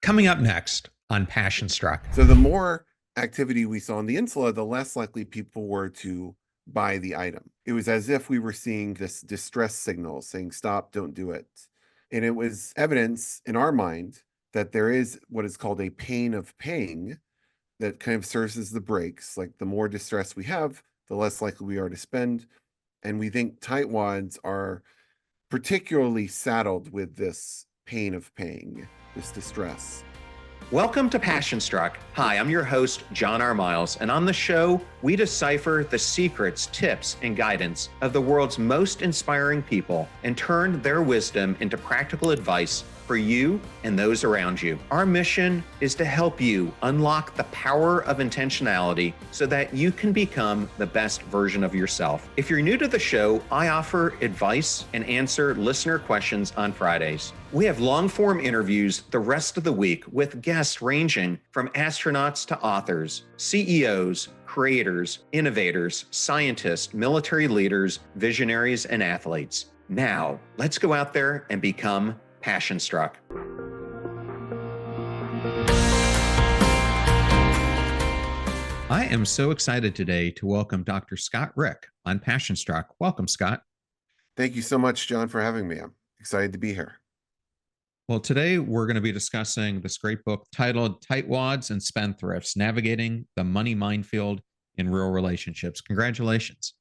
Coming up next on Passion Struck. So the more activity we saw in the Insula, the less likely people were to buy the item. It was as if we were seeing this distress signal saying, stop, don't do it. And it was evidence in our mind that there is what is called a pain of paying that kind of serves as the brakes. Like the more distress we have, the less likely we are to spend. And we think tightwads are particularly saddled with this pain of paying, this distress. Welcome to Passion Struck. Hi, I'm your host, John R. Miles, and on the show, we decipher the secrets, tips, and guidance of the world's most inspiring people and turn their wisdom into practical advice for you and those around you. Our mission is to help you unlock the power of intentionality so that you can become the best version of yourself. If you're new to the show, I offer advice and answer listener questions on Fridays. We have long-form interviews the rest of the week with guests ranging from astronauts to authors, CEOs, creators, innovators, scientists, military leaders, visionaries, and athletes. Now, let's go out there and become Passion Struck. I am so excited today to welcome Dr. Scott Rick on Passion Struck. Welcome, Scott. Thank you so much, John, for having me. I'm excited to be here. Well, today we're going to be discussing this great book titled TightWads and Spendthrifts, Navigating the Money Minefield in Real Relationships. Congratulations.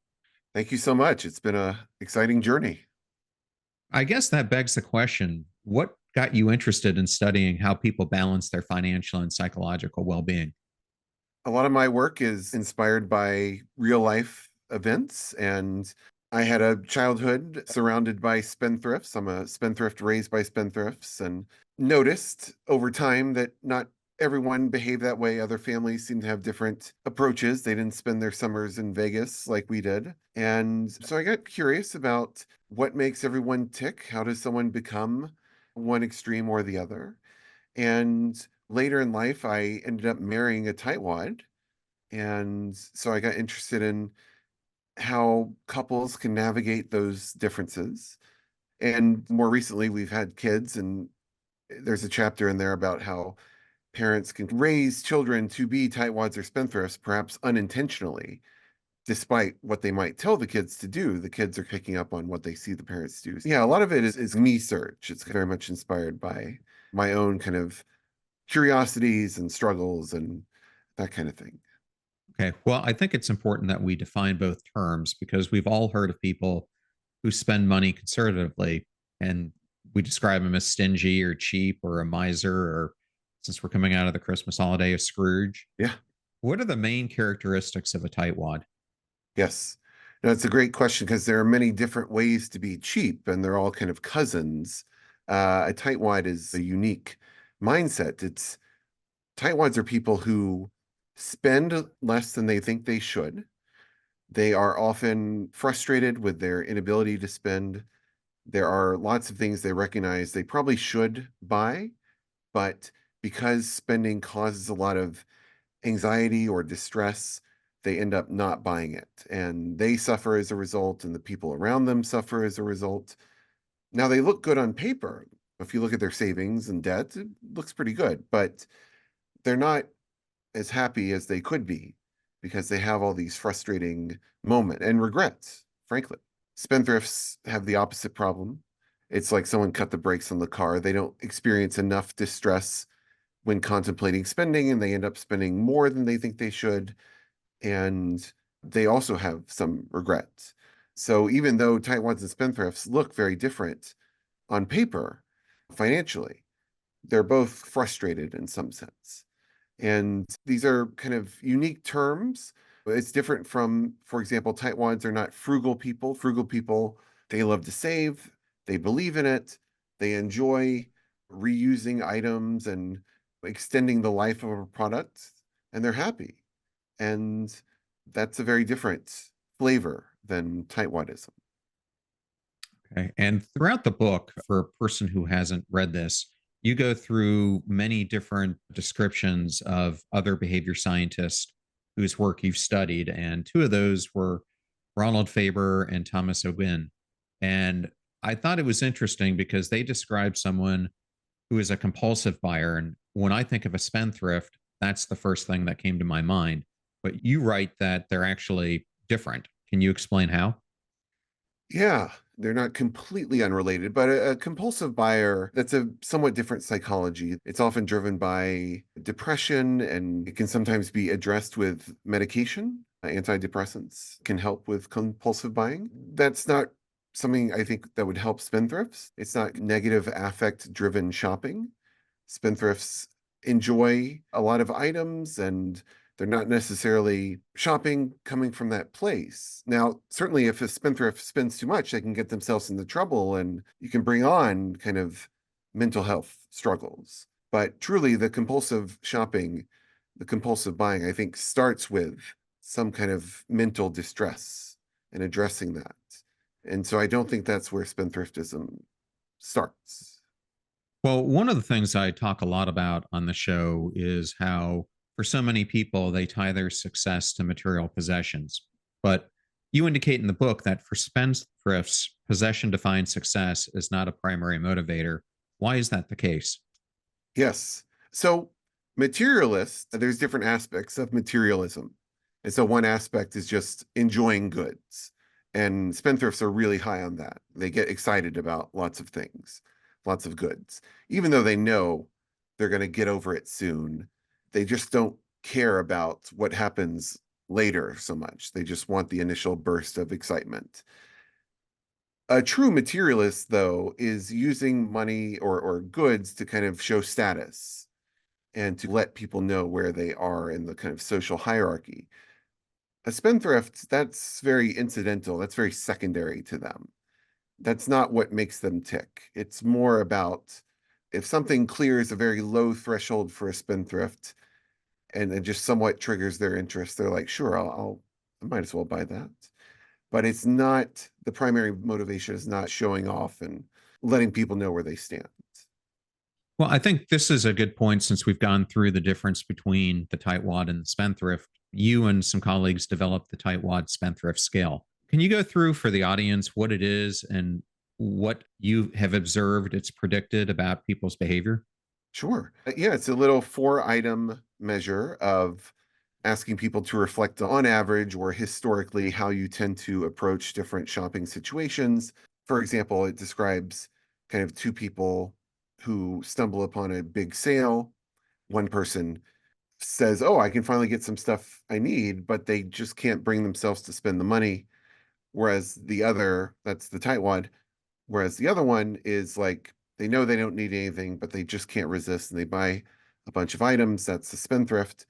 Thank you so much. It's been an exciting journey. I guess that begs the question, what got you interested in studying how people balance their financial and psychological well-being? A lot of my work is inspired by real life events, and I had a childhood surrounded by spendthrifts. I'm a spendthrift raised by spendthrifts, and noticed over time that not everyone behaved that way. Other families seem to have different approaches. They didn't spend their summers in Vegas like we did. And so I got curious about what makes everyone tick. How does someone become one extreme or the other? And later in life, I ended up marrying a tightwad. And so I got interested in how couples can navigate those differences. And more recently, we've had kids, and there's a chapter in there about how parents can raise children to be tightwads or spendthrifts, perhaps unintentionally, despite what they might tell the kids to do. The kids are picking up on what they see the parents do. Yeah, a lot of it is me search. It's very much inspired by my own kind of curiosities and struggles and that kind of thing. Okay. Well, I think it's important that we define both terms because we've all heard of people who spend money conservatively and we describe them as stingy or cheap or a miser, or since we're coming out of the Christmas holiday, a Scrooge. Yeah. What are the main characteristics of a tightwad? Yes. No, it's a great question because there are many different ways to be cheap and they're all kind of cousins. A tightwad is a unique mindset. Tightwads are people who spend less than they think they should. They are often frustrated with their inability to spend. There are lots of things they recognize they probably should buy, but because spending causes a lot of anxiety or distress, they end up not buying it. And they suffer as a result, and the people around them suffer as a result. Now, they look good on paper. If you look at their savings and debt, it looks pretty good, but they're not as happy as they could be because they have all these frustrating moments and regrets, frankly. Spendthrifts have the opposite problem. It's like someone cut the brakes on the car. They don't experience enough distress when contemplating spending, and they end up spending more than they think they should. And they also have some regrets. So even though tightwads and spendthrifts look very different on paper financially, they're both frustrated in some sense. And these are kind of unique terms. It's different from, for example, tightwads are not frugal people. Frugal people, they love to save, they believe in it, they enjoy reusing items and extending the life of a product, and they're happy. And that's a very different flavor than tightwadism. Okay. And throughout the book, for a person who hasn't read this, you go through many different descriptions of other behavior scientists whose work you've studied. And two of those were Ronald Faber and Thomas Ogin. And I thought it was interesting because they described someone who is a compulsive buyer. And when I think of a spendthrift, that's the first thing that came to my mind. But you write that they're actually different. Can you explain how? Yeah, they're not completely unrelated, but a compulsive buyer, that's a somewhat different psychology. It's often driven by depression, and it can sometimes be addressed with medication. Antidepressants can help with compulsive buying. That's not something I think that would help spendthrifts. It's not negative affect driven shopping. Spendthrifts enjoy a lot of items, and they're not necessarily shopping coming from that place. Now, certainly if a spendthrift spends too much, they can get themselves into trouble, and you can bring on kind of mental health struggles. But truly, the compulsive shopping, the compulsive buying, I think starts with some kind of mental distress and addressing that. And so I don't think that's where spendthriftism starts. Well, one of the things I talk a lot about on the show is how, for so many people, they tie their success to material possessions. But you indicate in the book that for spendthrifts, possession defined success is not a primary motivator. Why is that the case? Yes. So materialists, there's different aspects of materialism. And so one aspect is just enjoying goods. And spendthrifts are really high on that. They get excited about lots of things, lots of goods, even though they know they're going to get over it soon. They just don't care about what happens later so much. They just want the initial burst of excitement. A true materialist, though, is using money or goods to kind of show status and to let people know where they are in the kind of social hierarchy. A spendthrift, that's very incidental, that's very secondary to them. That's not what makes them tick. It's more about if something clears a very low threshold for a spendthrift and it just somewhat triggers their interest, they're like, sure, I might as well buy that. But it's not, the primary motivation is not showing off and letting people know where they stand. Well, I think this is a good point since we've gone through the difference between the tightwad and the spendthrift. You and some colleagues developed the tightwad spendthrift scale. Can you go through for the audience what it is and what you have observed it's predicted about people's behavior? Sure. Yeah, it's a little 4 item measure of asking people to reflect on average or historically how you tend to approach different shopping situations. For example, it describes kind of 2 people who stumble upon a big sale. One person says, "Oh, I can finally get some stuff I need," but they just can't bring themselves to spend the money. Whereas the other, that's the tightwad, whereas the other one is like they know they don't need anything, but they just can't resist and they buy a bunch of items. That's the spendthrift.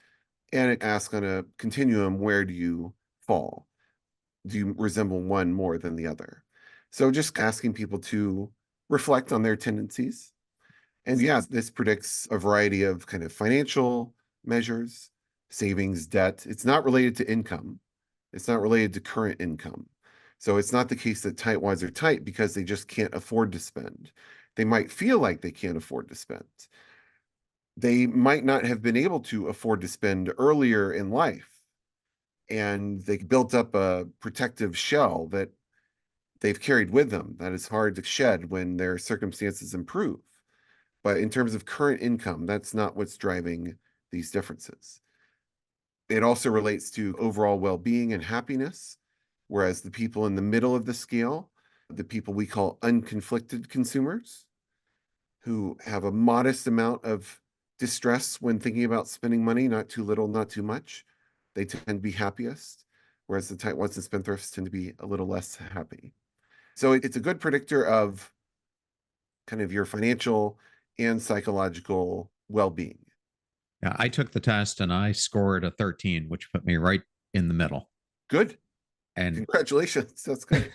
And it asks on a continuum, where do you fall? Do you resemble one more than the other? So just asking people to reflect on their tendencies. And yeah, this predicts a variety of kind of financial measures, savings, debt. It's not related to income. It's not related to current income. So it's not the case that tightwads are tight because they just can't afford to spend. They might feel like they can't afford to spend. They might not have been able to afford to spend earlier in life, and they built up a protective shell that they've carried with them that is hard to shed when their circumstances improve. But in terms of current income, that's not what's driving these differences. It also relates to overall well being and happiness, whereas the people in the middle of the scale, the people we call unconflicted consumers, who have a modest amount of distress when thinking about spending money, not too little, not too much, they tend to be happiest, whereas the tightwads and spendthrifts tend to be a little less happy. So it's a good predictor of kind of your financial and psychological well-being. Yeah, I took the test and I scored a 13, which put me right in the middle. Good. And Congratulations. That's good.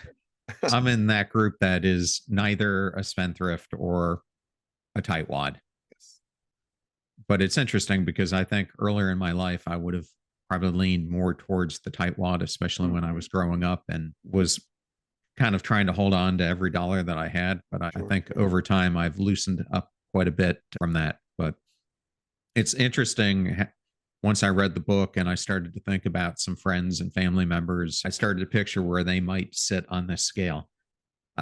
I'm in that group that is neither a spendthrift or a tightwad. Yes. But it's interesting because I think earlier in my life, I would have probably leaned more towards the tightwad, especially when I was growing up and was kind of trying to hold on to every dollar that I had. But I Sure. think over time, I've loosened up quite a bit from that. But it's interesting. Once I read the book and I started to think about some friends and family members, I started to picture where they might sit on this scale.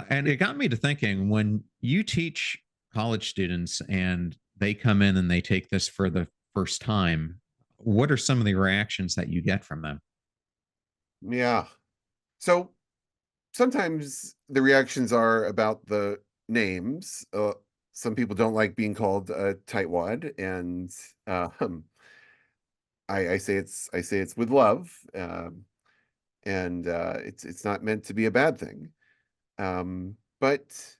And it got me to thinking when you teach college students and they come in and they take this for the first time, what are some of the reactions that you get from them? Yeah. So sometimes the reactions are about the names. Some people don't like being called a tightwad, and um, I say it's with love, and it's not meant to be a bad thing. But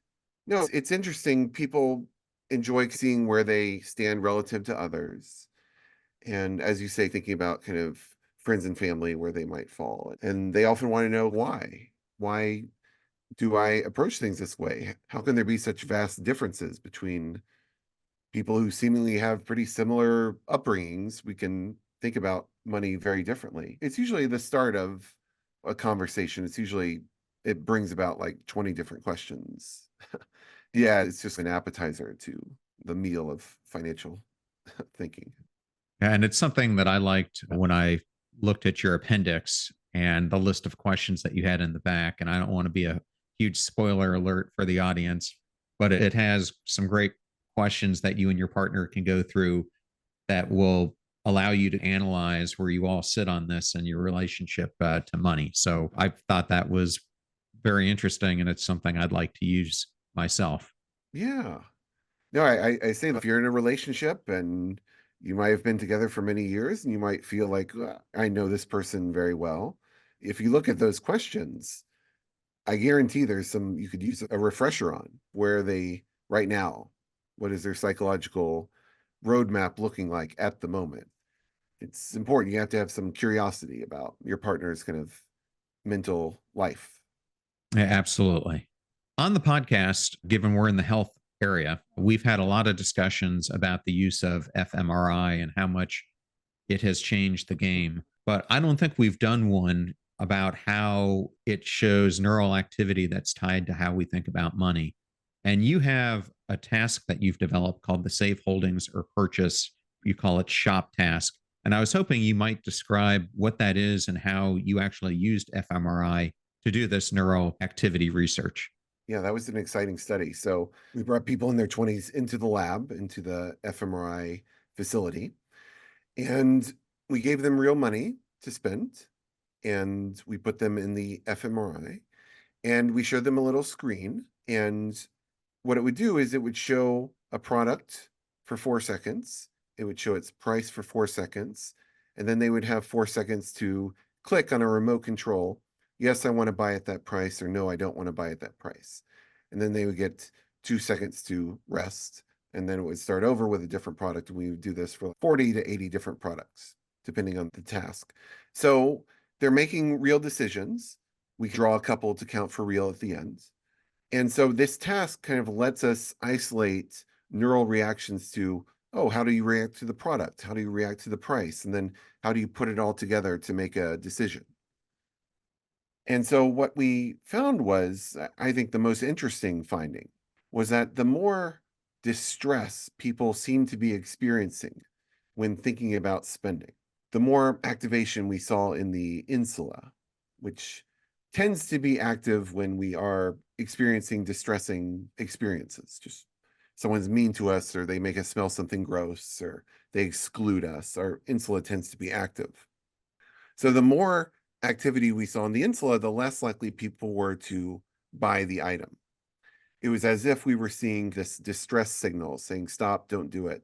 no, it's interesting. People enjoy seeing where they stand relative to others, and as you say, thinking about kind of friends and family where they might fall, and they often want to know why. Why do I approach things this way? How can there be such vast differences between people who seemingly have pretty similar upbringings? We can think about money very differently. It's usually the start of a conversation. It brings about like 20 different questions. Yeah, it's just an appetizer to the meal of financial thinking. And it's something that I liked when I looked at your appendix and the list of questions that you had in the back. And I don't want to be a huge spoiler alert for the audience, but it has some great questions that you and your partner can go through that will allow you to analyze where you all sit on this and your relationship to money. So I thought that was very interesting, and it's something I'd like to use myself. Yeah. No, I say if you're in a relationship and you might have been together for many years and you might feel like, I know this person very well. If you look at those questions, I guarantee there's some you could use a refresher on where they right now, what is their psychological roadmap looking like at the moment? It's important. You have to have some curiosity about your partner's kind of mental life. Yeah, absolutely. On the podcast, given we're in the health area, we've had a lot of discussions about the use of fMRI and how much it has changed the game. But I don't think we've done one about how it shows neural activity that's tied to how we think about money. And you have a task that you've developed called the Save Holdings or Purchase. You call it Shop Task. And I was hoping you might describe what that is and how you actually used fMRI to do this neural activity research. Yeah, that was an exciting study. So we brought people in their 20s into the lab, into the fMRI facility, and we gave them real money to spend. And we put them in the fMRI and we showed them a little screen. And what it would do is it would show a product for 4 seconds. It would show its price for 4 seconds. And then they would have 4 seconds to click on a remote control. Yes, I want to buy at that price, or no, I don't want to buy at that price. And then they would get 2 seconds to rest. And then it would start over with a different product. And we would do this for 40 to 80 different products, depending on the task. So they're making real decisions. We draw a couple to count for real at the end. And so this task kind of lets us isolate neural reactions to, oh, how do you react to the product? How do you react to the price? And then how do you put it all together to make a decision? And so what we found was, I think the most interesting finding was that the more distress people seem to be experiencing when thinking about spending, the more activation we saw in the insula, which tends to be active when we are experiencing distressing experiences. Just someone's mean to us, or they make us smell something gross, or they exclude us. Our insula tends to be active. So the more activity we saw in the insula, the less likely people were to buy the item. It was as if we were seeing this distress signal saying, stop, don't do it.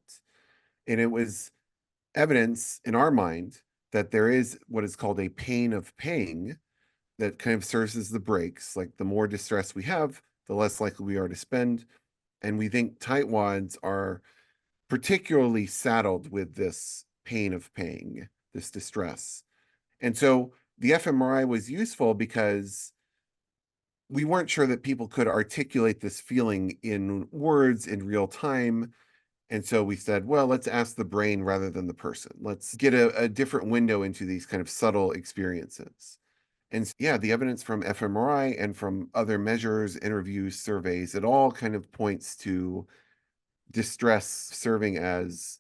And it was evidence in our mind that there is what is called a pain of paying that kind of serves as the brakes. Like the more distress we have, the less likely we are to spend. And we think tightwads are particularly saddled with this pain of paying, this distress. And so the fMRI was useful because we weren't sure that people could articulate this feeling in words in real time. And so we said, well, let's ask the brain rather than the person. Let's get a different window into these kind of subtle experiences. And yeah, the evidence from fMRI and from other measures, interviews, surveys, it all kind of points to distress serving as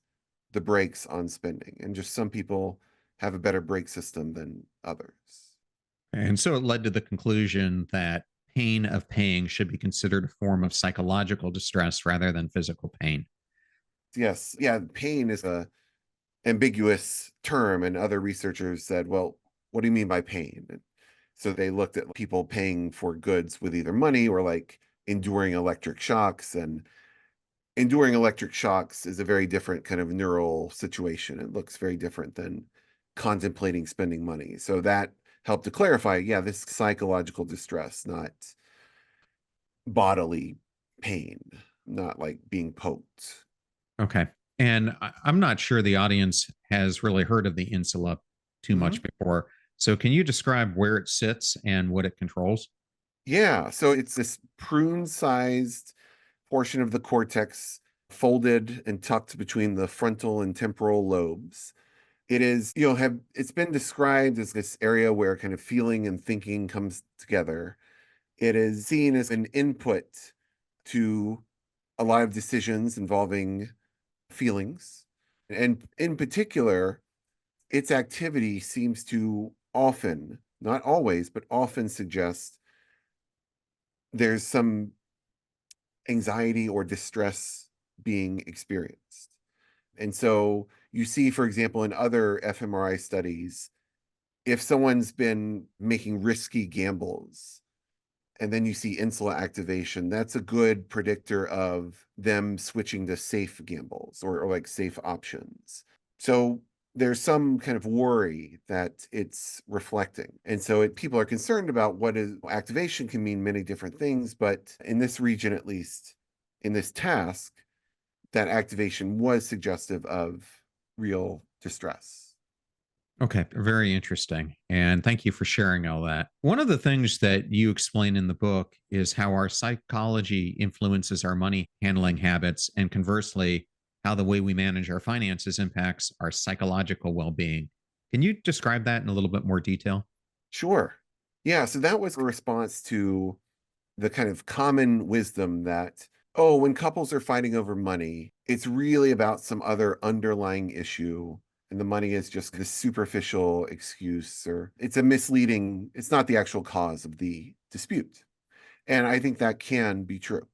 the brakes on spending. And just some people have a better brake system than others. And so it led to the conclusion that pain of paying should be considered a form of psychological distress rather than physical pain. Yes. Yeah. Pain is a ambiguous term, and other researchers said, well, what do you mean by pain? And so they looked at people paying for goods with either money or like enduring electric shocks. And enduring electric shocks is a very different kind of neural situation. It looks very different than contemplating spending money. So that helped to clarify, yeah, this psychological distress, not bodily pain, not like being poked. Okay. And I'm not sure the audience has really heard of the Insula too Mhm. much before. So can you describe where it sits and what it controls? Yeah, so it's this prune-sized portion of the cortex folded and tucked between the frontal and temporal lobes. It is, have it's been described as this area where kind of feeling and thinking comes together. It is seen as an input to a lot of decisions involving feelings. And in particular, its activity seems to often, not always, but often suggest there's some anxiety or distress being experienced. And so you see, for example, in other fMRI studies, if someone's been making risky gambles and then you see insula activation, that's a good predictor of them switching to safe gambles or like safe options. So there's some kind of worry that it's reflecting. And so people are concerned about what is activation can mean many different things, but in this region, at least in this task, that activation was suggestive of real distress. Okay, very interesting. And thank you for sharing all that. One of the things that you explain in the book is how our psychology influences our money handling habits, and conversely, how the way we manage our finances impacts our psychological well being. Can you describe that in a little bit more detail? Sure. Yeah. So that was a response to the kind of common wisdom that, oh, when couples are fighting over money, it's really about some other underlying issue. And the money is just this superficial excuse, or it's a misleading, it's not the actual cause of the dispute. And I think that can be true.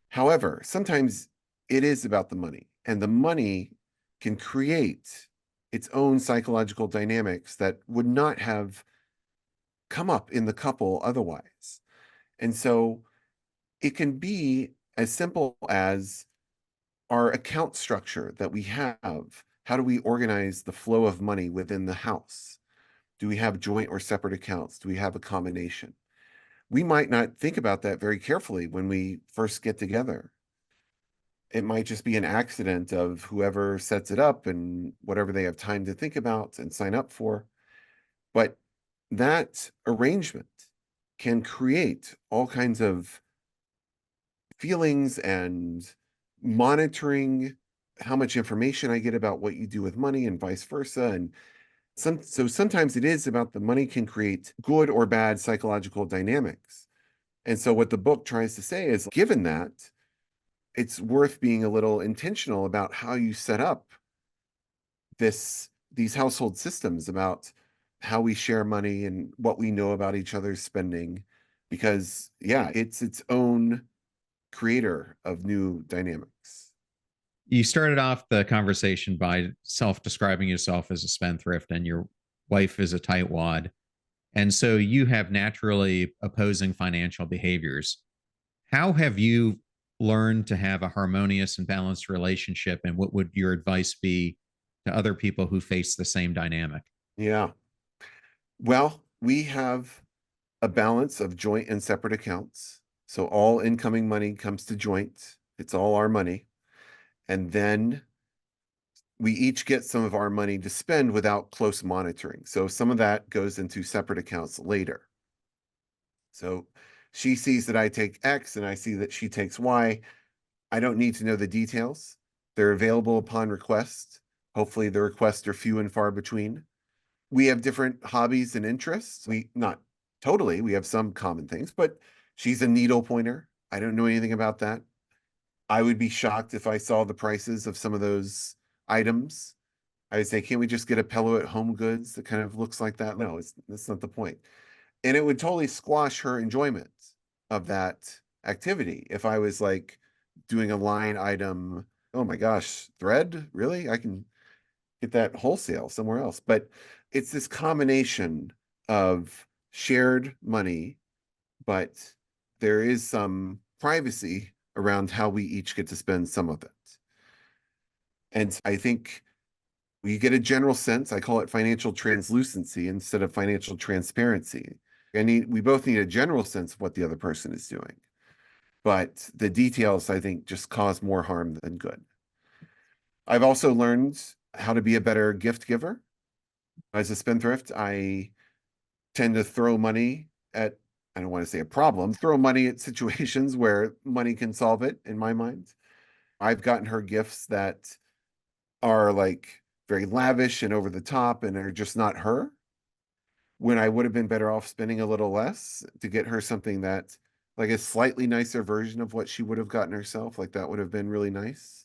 However, sometimes it is about the money, and the money can create its own psychological dynamics that would not have come up in the couple otherwise. And so it can be as simple as our account structure that we have. How do we organize the flow of money within the house? Do we have joint or separate accounts? Do we have a combination? We might not think about that very carefully when we first get together. It might just be an accident of whoever sets it up and whatever they have time to think about and sign up for. But that arrangement can create all kinds of feelings and monitoring how much information I get about what you do with money and vice versa. And so sometimes it is about the money can create good or bad psychological dynamics. And so what the book tries to say is, given that, it's worth being a little intentional about how you set up these household systems, about how we share money and what we know about each other's spending, because yeah, it's its own creator of new dynamics. You started off the conversation by self describing yourself as a spendthrift and your wife is a tightwad. And so you have naturally opposing financial behaviors. How have you learned to have a harmonious and balanced relationship? And what would your advice be to other people who face the same dynamic? Yeah. Well, we have a balance of joint and separate accounts. So all incoming money comes to joint. It's all our money. And then we each get some of our money to spend without close monitoring. So some of that goes into separate accounts later. So she sees that I take X and I see that she takes Y. I don't need to know the details. They're available upon request. Hopefully, the requests are few and far between. We have different hobbies and interests. We not totally, we have some common things, but she's a needle pointer. I don't know anything about that. I would be shocked if I saw the prices of some of those items. I would say, can't we just get a pillow at Home Goods that kind of looks like that? No, that's not the point. And it would totally squash her enjoyment of that activity if I was like doing a line item Oh my gosh, thread? Really? I can get that wholesale somewhere else. But it's this combination of shared money, but there is some privacy around how we each get to spend some of it. And I think we get a general sense, I call it financial translucency instead of financial transparency. We both need a general sense of what the other person is doing. But the details, I think, just cause more harm than good. I've also learned how to be a better gift giver. As a spendthrift, I tend to throw money at, I don't want to say a problem, throw money at situations where money can solve it in my mind. I've gotten her gifts that are like very lavish and over the top and are just not her, when I would have been better off spending a little less to get her something that, like a slightly nicer version of what she would have gotten herself. Like that would have been really nice.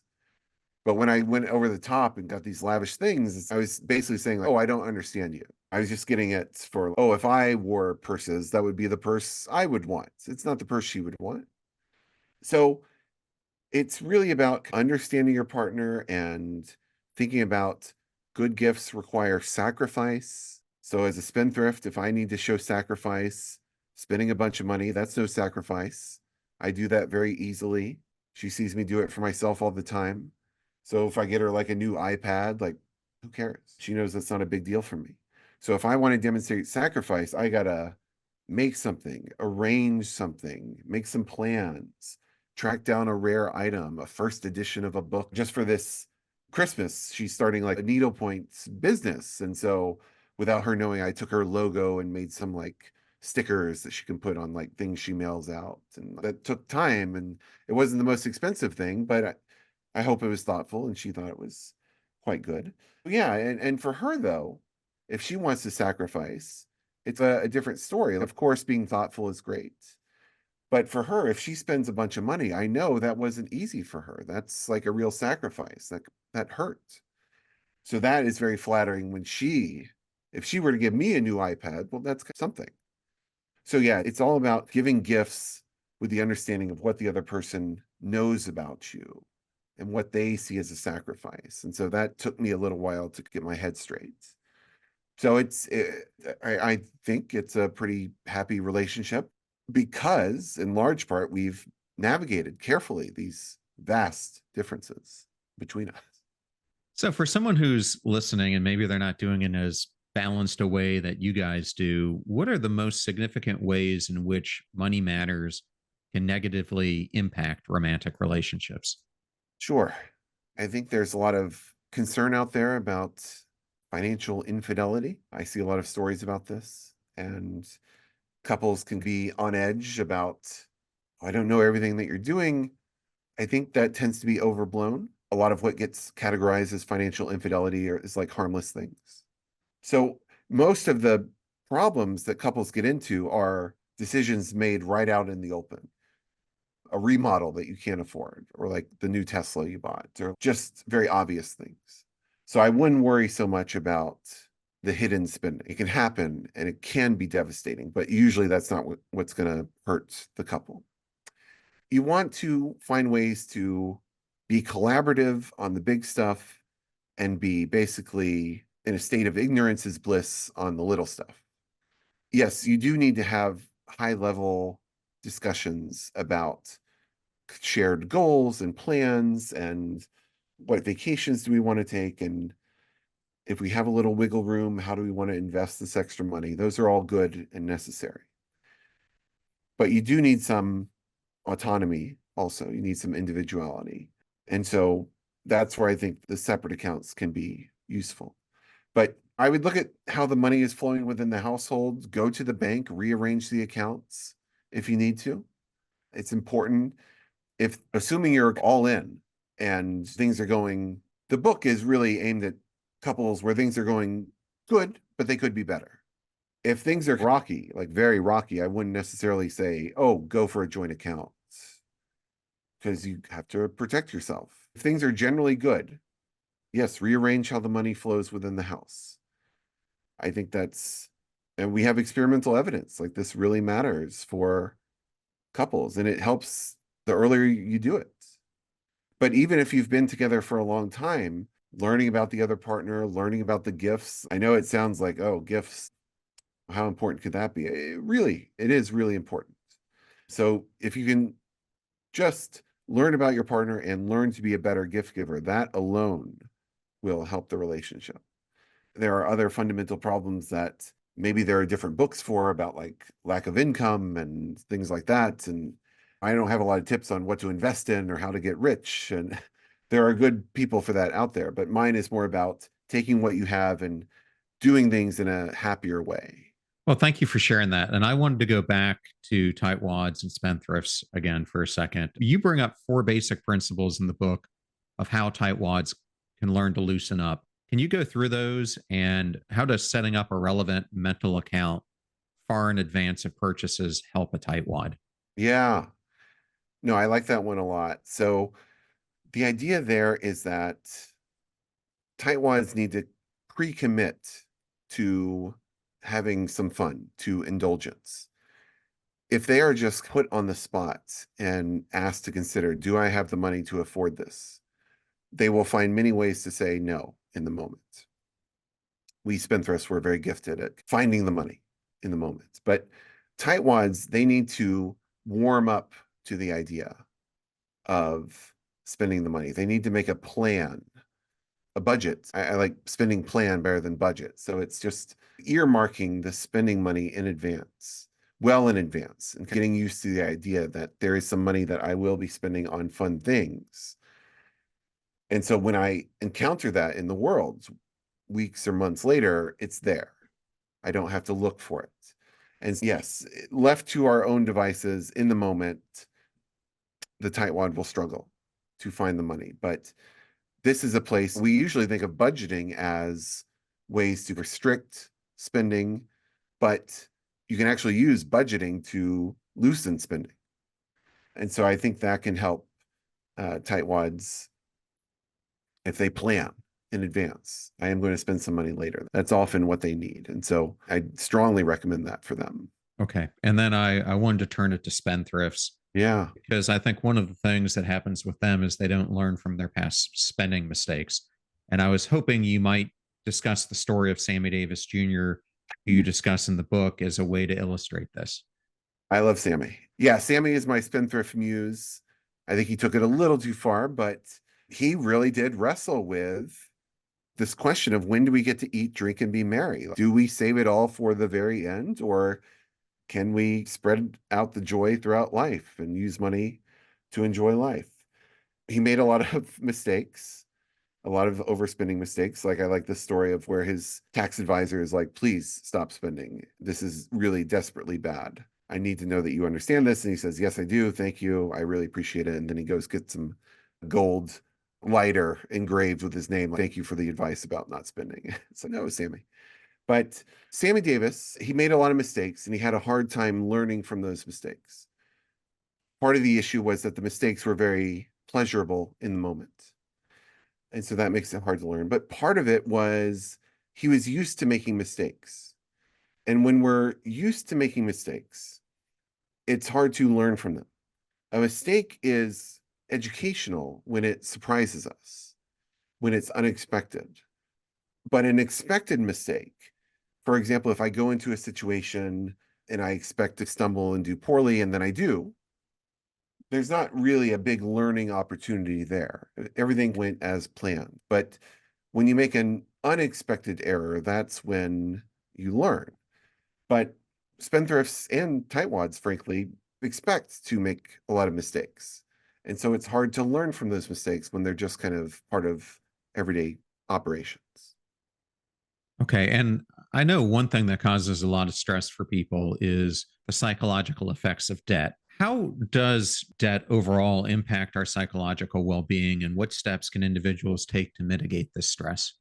But when I went over the top and got these lavish things, I was basically saying, like, oh, I don't understand you. I was just getting it for, oh, if I wore purses, that would be the purse I would want. It's not the purse she would want. So it's really about understanding your partner and thinking about good gifts require sacrifice. So as a spendthrift, if I need to show sacrifice, spending a bunch of money, that's no sacrifice. I do that very easily. She sees me do it for myself all the time. So if I get her like a new iPad, like who cares? She knows that's not a big deal for me. So if I want to demonstrate sacrifice, I gotta make something, arrange something, make some plans, track down a rare item, a first edition of a book. Just for this Christmas, she's starting like a needlepoint business. And so without her knowing, I took her logo and made some like stickers that she can put on like things she mails out. And that took time, and it wasn't the most expensive thing, but I hope it was thoughtful and she thought it was quite good. Yeah, and for her though, if she wants to sacrifice, it's a different story. Of course, being thoughtful is great. But for her, if she spends a bunch of money, I know that wasn't easy for her. That's like a real sacrifice. That hurt. So that is very flattering when if she were to give me a new iPad, well, that's something. So yeah, it's all about giving gifts with the understanding of what the other person knows about you and what they see as a sacrifice. And so that took me a little while to get my head straight. So I think it's a pretty happy relationship because, in large part, we've navigated carefully these vast differences between us. So, for someone who's listening and maybe they're not doing it in as balanced a way that you guys do, what are the most significant ways in which money matters can negatively impact romantic relationships? Sure. I think there's a lot of concern out there about financial infidelity. I see a lot of stories about this, and couples can be on edge about, "Oh, I don't know everything that you're doing." I think that tends to be overblown. A lot of what gets categorized as financial infidelity is like harmless things. So most of the problems that couples get into are decisions made right out in the open. A remodel that you can't afford, or like the new Tesla you bought, or just very obvious things. So I wouldn't worry so much about the hidden spending. It can happen and it can be devastating, but usually that's not what's going to hurt the couple. You want to find ways to be collaborative on the big stuff and be basically in a state of ignorance is bliss on the little stuff. Yes, you do need to have high level discussions about shared goals and plans and what vacations do we want to take, and if we have a little wiggle room, how do we want to invest this extra money? Those are all good and necessary. But you do need some autonomy also. You need some individuality. And so that's where I think the separate accounts can be useful. But I would look at how the money is flowing within the household, go to the bank, rearrange the accounts if you need to. It's important, if assuming you're all in and things are going, the book is really aimed at couples where things are going good, but they could be better. If things are rocky, like very rocky, I wouldn't necessarily say, oh, go for a joint account, because you have to protect yourself. If things are generally good, yes, rearrange how the money flows within the house. I think and we have experimental evidence, like this really matters for couples, and it helps the earlier you do it. But even if you've been together for a long time, learning about the other partner, learning about the gifts. I know it sounds like, oh, gifts, how important could that be? It is really important. So if you can just learn about your partner and learn to be a better gift giver, that alone will help the relationship. There are other fundamental problems that maybe there are different books for, about like lack of income and things like that. And I don't have a lot of tips on what to invest in or how to get rich. And there are good people for that out there. But mine is more about taking what you have and doing things in a happier way. Well, thank you for sharing that. And I wanted to go back to tightwads and spendthrifts again for a second. You bring up four basic principles in the book of how tightwads can learn to loosen up. Can you go through those, and how does setting up a relevant mental account far in advance of purchases help a tightwad? Yeah. No, I like that one a lot. So the idea there is that tightwads need to pre-commit to having some fun, to indulgence. If they are just put on the spot and asked to consider, do I have the money to afford this? They will find many ways to say no in the moment. We spendthrifts were very gifted at finding the money in the moment. But tightwads, they need to warm up to the idea of spending the money. They need to make a plan, a budget. I like spending plan better than budget. So it's just earmarking the spending money in advance, well in advance, and getting used to the idea that there is some money that I will be spending on fun things. And so when I encounter that in the world, weeks or months later, it's there. I don't have to look for it. And yes, left to our own devices in the moment, the tightwad will struggle to find the money. But this is a place we usually think of budgeting as ways to restrict spending, but you can actually use budgeting to loosen spending. And so I think that can help tightwads if they plan in advance. I am going to spend some money later. That's often what they need. And so I strongly recommend that for them. Okay. And then I wanted to turn it to spendthrifts, Yeah. because I think one of the things that happens with them is they don't learn from their past spending mistakes. And I was hoping you might discuss the story of Sammy Davis Jr., who you discuss in the book, as a way to illustrate this. I love Sammy. Yeah, Sammy is my spendthrift muse. I think he took it a little too far, but he really did wrestle with this question of, when do we get to eat, drink, and be merry? Do we save it all for the very end, or can we spread out the joy throughout life and use money to enjoy life? He made a lot of mistakes, a lot of overspending mistakes. Like, I like the story of where his tax advisor is like, please stop spending. This is really desperately bad. I need to know that you understand this. And he says, yes, I do. Thank you. I really appreciate it. And then he goes get some gold lighter engraved with his name. Thank you for the advice about not spending. So no, Sammy. But Sammy Davis, he made a lot of mistakes and he had a hard time learning from those mistakes. Part of the issue was that the mistakes were very pleasurable in the moment. And so that makes it hard to learn. But part of it was he was used to making mistakes. And when we're used to making mistakes, it's hard to learn from them. A mistake is educational when it surprises us, when it's unexpected. But an expected mistake, for example, if I go into a situation and I expect to stumble and do poorly, and then I do, there's not really a big learning opportunity there. Everything went as planned. But when you make an unexpected error, that's when you learn. But spendthrifts and tightwads, frankly, expect to make a lot of mistakes. And so it's hard to learn from those mistakes when they're just kind of part of everyday operations. Okay. And I know one thing that causes a lot of stress for people is the psychological effects of debt. How does debt overall impact our psychological well being, and what steps can individuals take to mitigate this stress?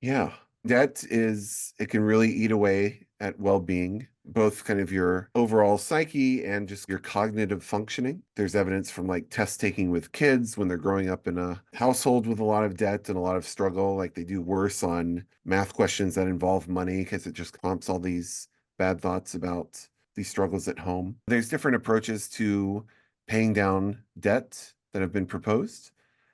Yeah. It can really eat away at well-being, both kind of your overall psyche and just your cognitive functioning. There's evidence from like test taking with kids when they're growing up in a household with a lot of debt and a lot of struggle, like they do worse on math questions that involve money because it just prompts all these bad thoughts about these struggles at home. There's different approaches to paying down debt that have been proposed.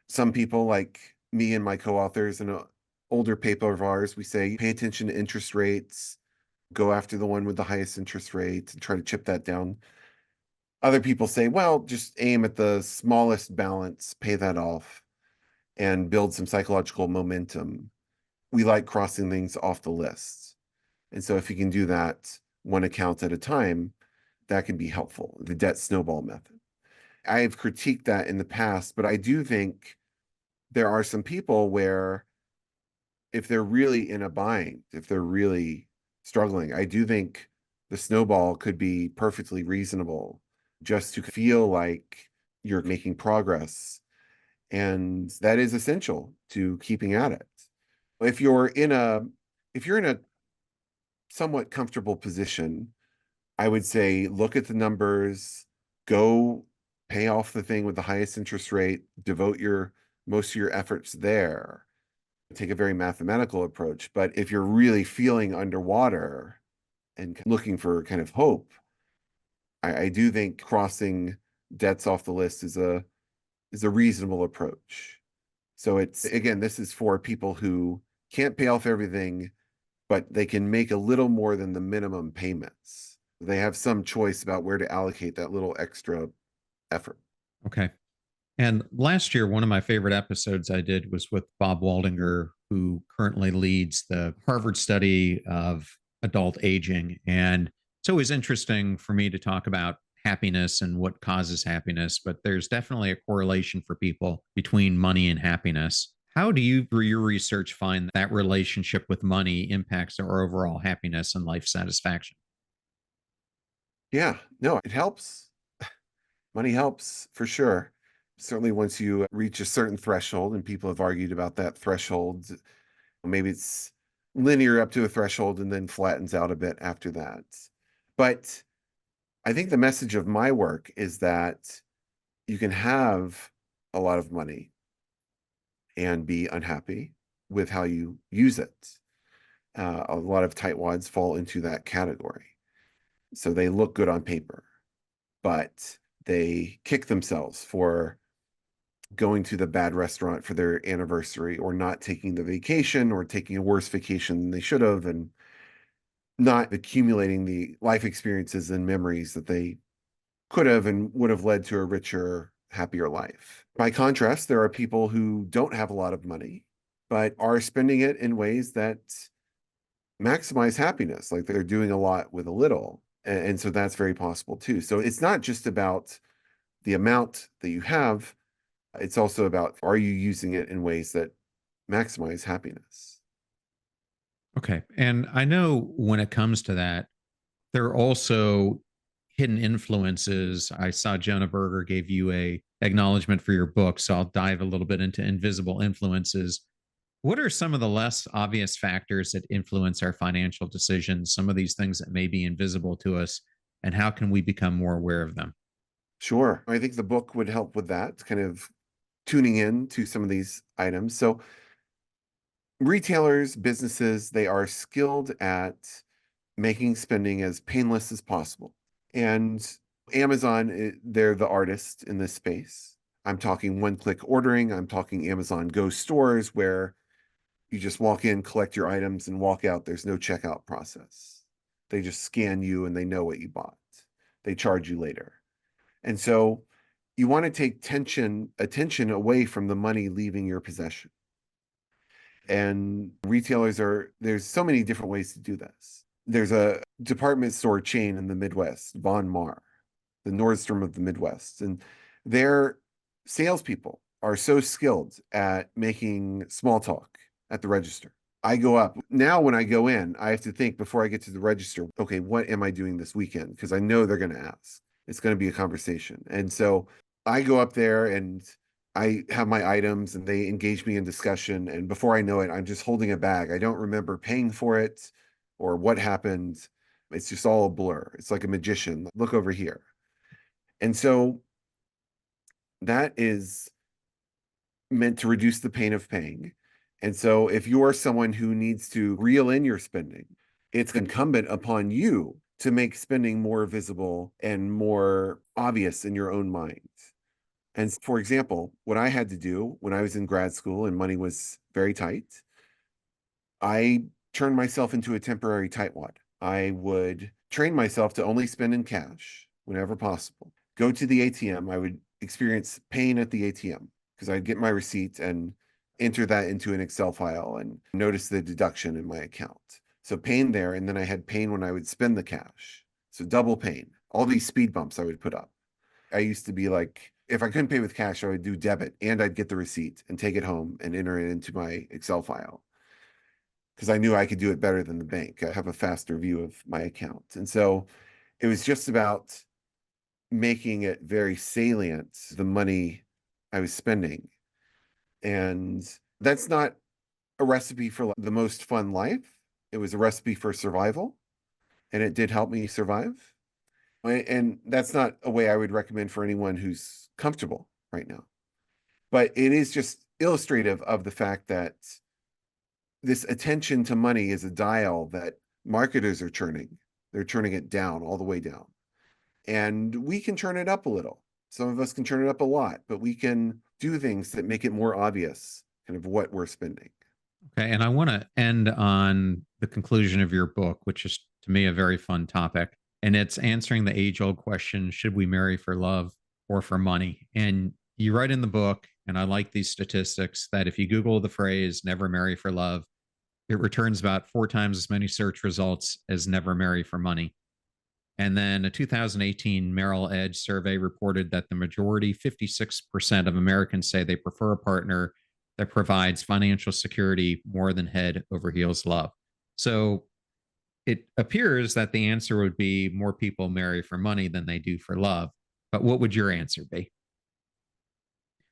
Some people, like me and my co-authors in an older paper of ours, we say, pay attention to interest rates, go after the one with the highest interest rate and try to chip that down. Other people say, well, just aim at the smallest balance, pay that off, and build some psychological momentum. We like crossing things off the list. And so if you can do that one account at a time, that can be helpful. The debt snowball method. I've critiqued that in the past, but I do think there are some people where if they're really in a bind, if they're really struggling, I do think the snowball could be perfectly reasonable just to feel like you're making progress. And that is essential to keeping at it. If you're in a somewhat comfortable position, I would say look at the numbers, go pay off the thing with the highest interest rate, devote your most of your efforts there. Take a very mathematical approach. But if you're really feeling underwater and looking for kind of hope, I do think crossing debts off the list is a reasonable approach. So it's, again, this is for people who can't pay off everything, but they can make a little more than the minimum payments. They have some choice about where to allocate that little extra effort. Okay. And last year, one of my favorite episodes I did was with Bob Waldinger, who currently leads the Harvard study of adult aging. And it's always interesting for me to talk about happiness and what causes happiness, but there's definitely a correlation for people between money and happiness. How do you, through your research, find that relationship with money impacts our overall happiness and life satisfaction? Yeah, no, it helps. Money helps for sure. Certainly once you reach a certain threshold, and people have argued about that threshold, maybe it's linear up to a threshold and then flattens out a bit after that. But I think the message of my work is that you can have a lot of money and be unhappy with how you use it. A lot of tightwads fall into that category. So they look good on paper, but they kick themselves for going to the bad restaurant for their anniversary, or not taking the vacation, or taking a worse vacation than they should have, and not accumulating the life experiences and memories that they could have and would have led to a richer, happier life. By contrast, there are people who don't have a lot of money, but are spending it in ways that maximize happiness, like they're doing a lot with a little. And so that's very possible too. So it's not just about the amount that you have, it's also about, are you using it in ways that maximize happiness? Okay. And I know when it comes to that, there are also hidden influences. I saw Jonah Berger gave you a acknowledgement for your book, so I'll dive a little bit into invisible influences. What are some of the less obvious factors that influence our financial decisions? Some of these things that may be invisible to us, and how can we become more aware of them? Sure. I think the book would help with that, kind of tuning in to some of these items. So retailers, businesses, they are skilled at making spending as painless as possible. And Amazon, they're the artist in this space. I'm talking one-click ordering. I'm talking Amazon Go stores where you just walk in, collect your items, and walk out. There's no checkout process. They just scan you and they know what you bought. They charge you later. And so you want to take attention away from the money leaving your possession. And there's so many different ways to do this. There's a department store chain in the Midwest, Von Maur, the Nordstrom of the Midwest. And their salespeople are so skilled at making small talk at the register. I go up. Now, when I go in, I have to think before I get to the register, okay, what am I doing this weekend? Because I know they're going to ask. It's going to be a conversation. And so I go up there and I have my items and they engage me in discussion. And before I know it, I'm just holding a bag. I don't remember paying for it or what happened. It's just all a blur. It's like a magician. Look over here. And so that is meant to reduce the pain of paying. And so if you're someone who needs to reel in your spending, it's incumbent upon you to make spending more visible and more obvious in your own mind. And for example, what I had to do when I was in grad school and money was very tight, I turned myself into a temporary tightwad. I would train myself to only spend in cash whenever possible. Go to the ATM. I would experience pain at the ATM because I'd get my receipt and enter that into an Excel file and notice the deduction in my account. So pain there. And then I had pain when I would spend the cash. So double pain. All these speed bumps I would put up. I used to be like, if I couldn't pay with cash, I would do debit and I'd get the receipt and take it home and enter it into my Excel file because I knew I could do it better than the bank. I have a faster view of my account. And so it was just about making it very salient, the money I was spending. And that's not a recipe for the most fun life. It was a recipe for survival, and it did help me survive. And that's not a way I would recommend for anyone who's comfortable right now. But it is just illustrative of the fact that this attention to money is a dial that marketers are turning. They're turning it down, all the way down. And we can turn it up a little. Some of us can turn it up a lot, but we can do things that make it more obvious kind of what we're spending. Okay. And I want to end on the conclusion of your book, which is to me a very fun topic. And it's answering the age old question, should we marry for love or for money? And you write in the book, and I like these statistics, that if you Google the phrase never marry for love, it returns about 4 times as many search results as never marry for money. And then a 2018 Merrill Edge survey reported that the majority, 56% of Americans, say they prefer a partner that provides financial security more than head over heels love. So it appears that the answer would be more people marry for money than they do for love. But what would your answer be?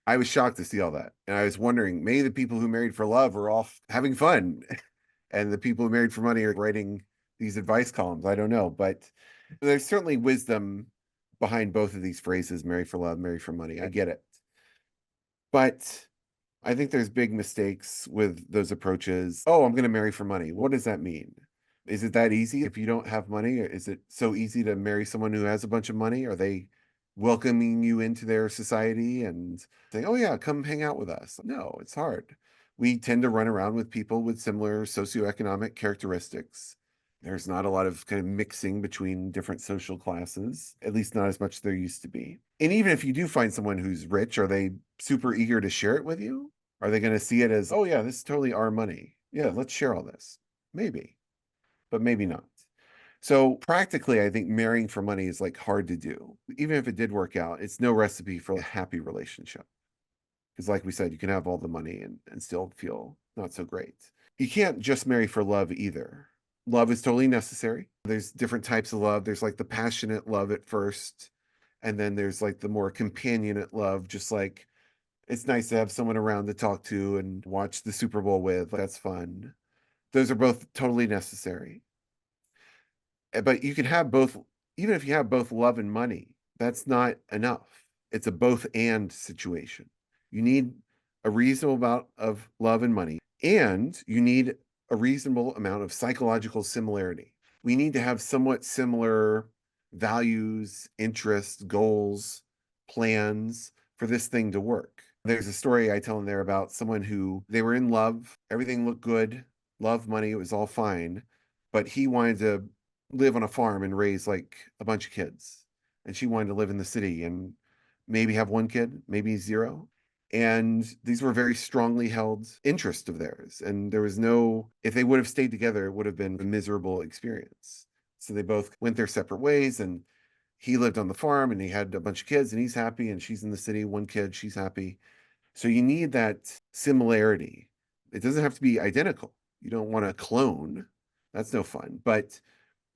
I was shocked to see all that. And I was wondering, maybe the people who married for love are off having fun. And the people who married for money are writing these advice columns. I don't know. But there's certainly wisdom behind both of these phrases, marry for love, marry for money. I get it. But I think there's big mistakes with those approaches. Oh, I'm going to marry for money. What does that mean? Is it that easy if you don't have money? Or is it so easy to marry someone who has a bunch of money? Are they welcoming you into their society and saying, oh, yeah, come hang out with us? No, it's hard. We tend to run around with people with similar socioeconomic characteristics. There's not a lot of kind of mixing between different social classes, at least not as much as there used to be. And even if you do find someone who's rich, are they super eager to share it with you? Are they going to see it as, oh, yeah, this is totally our money? Yeah, let's share all this. Maybe, but maybe not. So practically, I think marrying for money is like hard to do. Even if it did work out, it's no recipe for a happy relationship. Because like we said, you can have all the money and still feel not so great. You can't just marry for love either. Love is totally necessary. There's different types of love. There's like the passionate love at first. And then there's like the more companionate love, just like it's nice to have someone around to talk to and watch the Super Bowl with. That's fun. Those are both totally necessary. But you can have both, even if you have both love and money, that's not enough. It's a both and situation. You need a reasonable amount of love and money, and you need a reasonable amount of psychological similarity. We need to have somewhat similar values, interests, goals, plans for this thing to work. There's a story I tell in there about someone who they were in love, everything looked good, love, money, it was all fine, but he wanted to live on a farm and raise like a bunch of kids. And she wanted to live in the city and maybe have one kid, maybe zero. And these were very strongly held interests of theirs. And there was no, if they would have stayed together, it would have been a miserable experience. So they both went their separate ways. And he lived on the farm and he had a bunch of kids and he's happy. And she's in the city, one kid, she's happy. So you need that similarity. It doesn't have to be identical. You don't want to clone. That's no fun. But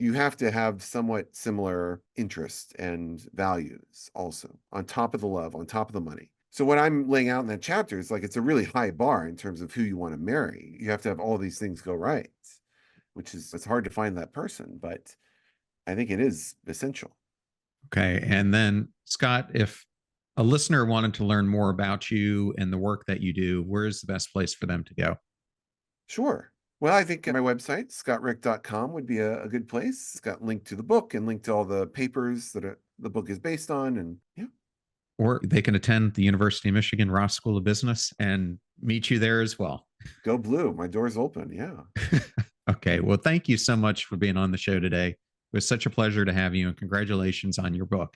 you have to have somewhat similar interests and values also on top of the love, on top of the money. So what I'm laying out in that chapter is like, it's a really high bar in terms of who you want to marry. You have to have all these things go right, which is, it's hard to find that person, but I think it is essential. Okay. And then, Scott, if a listener wanted to learn more about you and the work that you do, where's the best place for them to go? Sure. Well, I think my website, scottrick.com, would be a good place. It's got a link to the book and link to all the papers that the book is based on. And yeah. or they can attend the University of Michigan Ross School of Business and meet you there as well. Go blue. My door's open. Yeah. Okay. Well, thank you so much for being on the show today. It was such a pleasure to have you, and congratulations on your book.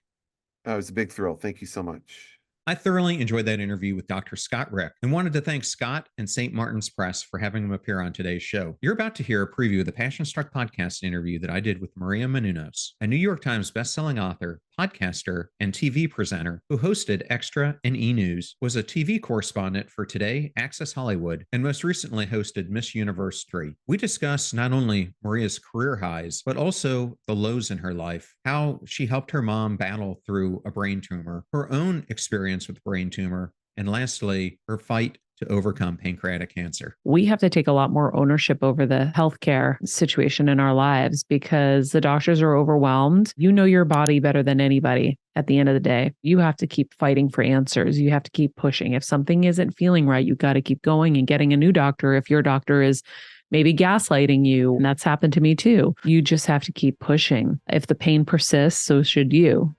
Oh, it was a big thrill. Thank you so much. I thoroughly enjoyed that interview with Dr. Scott Rick and wanted to thank Scott and St. Martin's Press for having him appear on today's show. You're about to hear a preview of the Passion Struck podcast interview that I did with Maria Menounos, a New York Times bestselling author, podcaster, and TV presenter who hosted Extra and E! News, was a TV correspondent for Today, Access Hollywood, and most recently hosted Miss Universe 3. We discuss not only Maria's career highs, but also the lows in her life, how she helped her mom battle through a brain tumor, her own experience with brain tumor, and lastly, her fight to overcome pancreatic cancer. We have to take a lot more ownership over the healthcare situation in our lives because the doctors are overwhelmed. You know your body better than anybody. At the end of the day, you have to keep fighting for answers. You have to keep pushing. If something isn't feeling right, you got to keep going and getting a new doctor. If your doctor is maybe gaslighting you, and that's happened to me too, you just have to keep pushing. If the pain persists, so should you.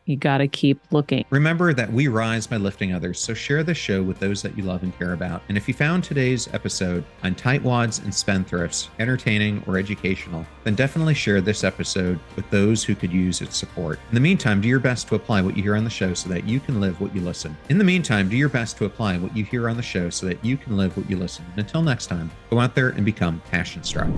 You got to keep looking. Remember that we rise by lifting others, so share this show with those that you love and care about. And if you found today's episode on TightWads and Spendthrifts entertaining or educational, then definitely share this episode with those who could use its support. In the meantime, do your best to apply what you hear on the show so that you can live what you listen. And until next time, go out there and become passion struck.